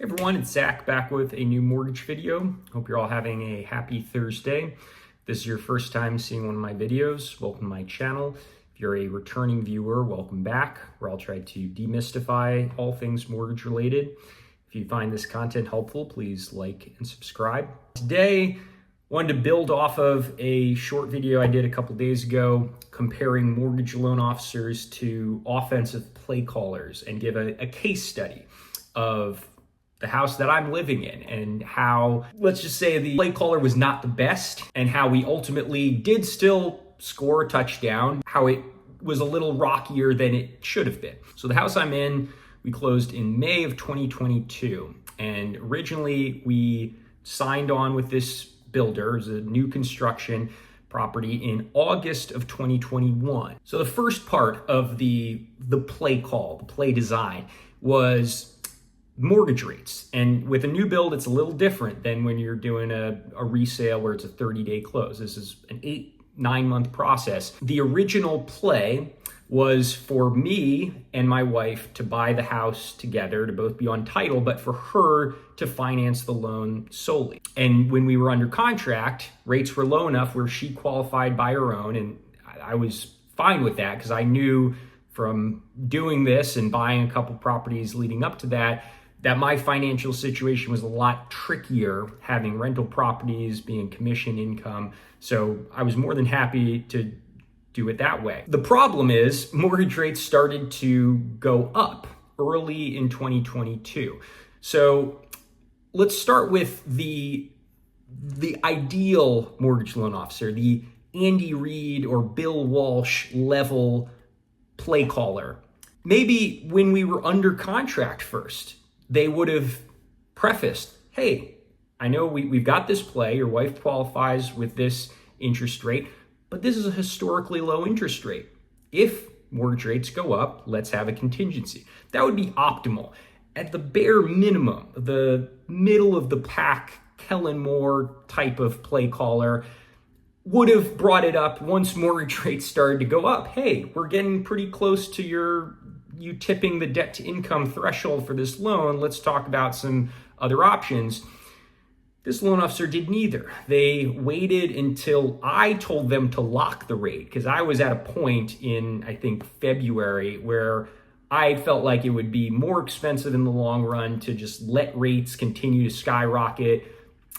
Hey everyone, it's Zach back with a new mortgage video. Hope you're all having a happy Thursday. If this is your first time seeing one of my videos, welcome to my channel. If you're a returning viewer, welcome back, where I'll try to demystify all things mortgage related. If you find this content helpful, please like and subscribe. Today, I wanted to build off of a short video I did a couple days ago comparing mortgage loan officers to offensive play callers and give a case study of the house that I'm living in and how, let's just say, the play caller was not the best and how we ultimately did still score a touchdown, how it was a little rockier than it should have been. So the house I'm in, we closed in May of 2022. And originally we signed on with this builder. It was a new construction property in August of 2021. So the first part of the play call, the play design, was mortgage rates. And with a new build, it's a little different than when you're doing a resale where it's a 30-day close. This is an 8-9 month process. The original play was for me and my wife to buy the house together, to both be on title, but for her to finance the loan solely. And when we were under contract, rates were low enough where she qualified by her own, and I was fine with that because I knew from doing this and buying a couple properties leading up to that my financial situation was a lot trickier, having rental properties, being commission income. So I was more than happy to do it that way. The problem is mortgage rates started to go up early in 2022. So let's start with the ideal mortgage loan officer, the Andy Reid or Bill Walsh level play caller. Maybe when we were under contract first, they would have prefaced, hey, I know we've got this play, your wife qualifies with this interest rate, but this is a historically low interest rate. If mortgage rates go up, let's have a contingency. That would be optimal. At the bare minimum, the middle of the pack, Kellen Moore type of play caller would have brought it up once mortgage rates started to go up. Hey, we're getting pretty close to you tipping the debt to income threshold for this loan. Let's talk about some other options. This loan officer did neither. They waited until I told them to lock the rate, because I was at a point in, I think, February where I felt like it would be more expensive in the long run to just let rates continue to skyrocket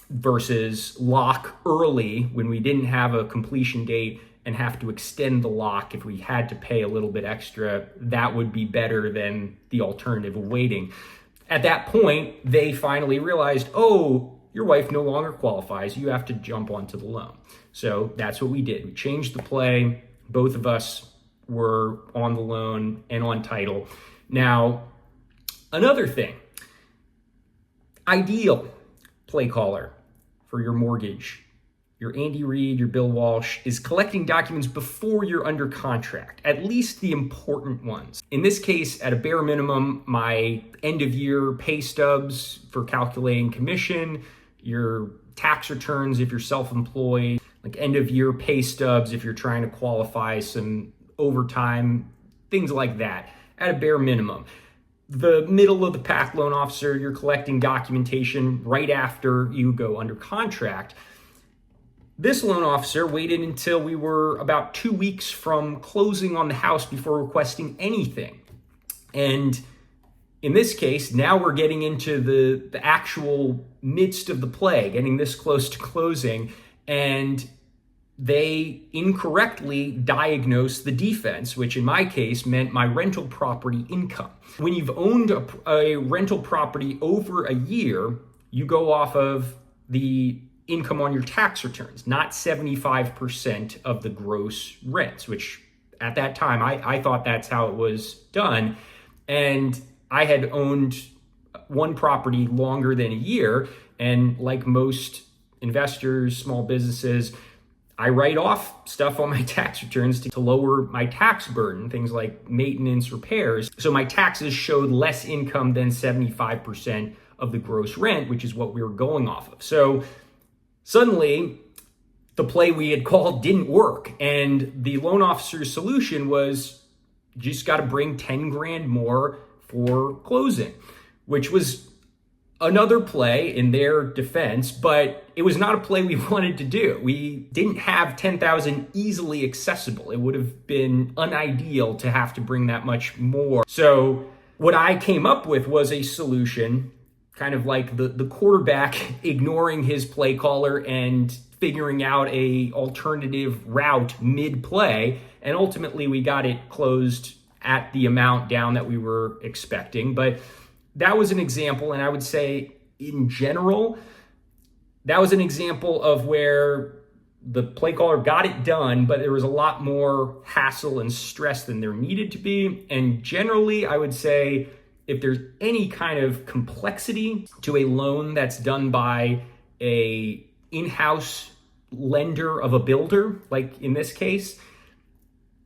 versus lock early when we didn't have a completion date and have to extend the lock if we had to pay a little bit extra. That would be better than the alternative of waiting. At that point, they finally realized, oh, your wife no longer qualifies. You have to jump onto the loan. So that's what we did. We changed the play. Both of us were on the loan and on title. Now, another thing, ideal play caller for your mortgage, your Andy Reid, your Bill Walsh, is collecting documents before you're under contract, at least the important ones. In this case, at a bare minimum, my end of year pay stubs for calculating commission, your tax returns if you're self-employed, like end of year pay stubs if you're trying to qualify some overtime, things like that, at a bare minimum. The middle of the pack loan officer, you're collecting documentation right after you go under contract. This loan officer waited until we were about 2 weeks from closing on the house before requesting anything. And in this case, now we're getting into the actual midst of the play, getting this close to closing, and they incorrectly diagnosed the defense, which in my case meant my rental property income. When you've owned a rental property over a year, you go off of the income on your tax returns, not 75% of the gross rents, which at that time, I thought that's how it was done. And I had owned one property longer than a year. And like most investors, small businesses, I write off stuff on my tax returns to lower my tax burden, things like maintenance, repairs. So my taxes showed less income than 75% of the gross rent, which is what we were going off of. So suddenly, the play we had called didn't work. And the loan officer's solution was, you just got to bring 10 grand more for closing, which was another play in their defense, but it was not a play we wanted to do. We didn't have 10,000 easily accessible. It would have been unideal to have to bring that much more. So what I came up with was a solution, kind of like the quarterback ignoring his play caller and figuring out a alternative route mid-play. And ultimately we got it closed at the amount down that we were expecting. But that was an example, and I would say in general, that was an example of where the play caller got it done, but there was a lot more hassle and stress than there needed to be. And generally, I would say if there's any kind of complexity to a loan that's done by a in-house lender of a builder, like in this case,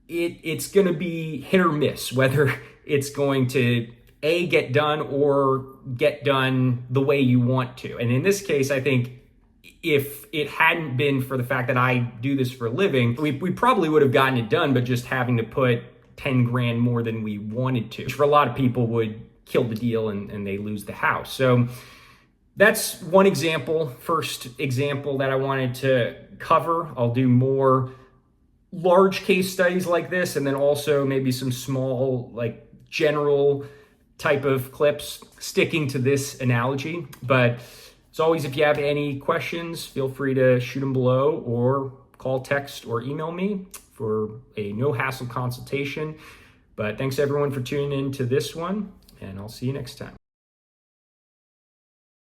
it's going to be hit or miss, whether it's going to get done or get done the way you want to. And in this case, I think if it hadn't been for the fact that I do this for a living, we probably would have gotten it done, but just having to put 10 grand more than we wanted to, which for a lot of people would kill the deal and they lose the house. So that's one example, first example that I wanted to cover. I'll do more large case studies like this, and then also maybe some small, like general type of clips sticking to this analogy. But as always, if you have any questions, feel free to shoot them below or call, text, or email me for a no hassle consultation. But thanks everyone for tuning in to this one, and I'll see you next time.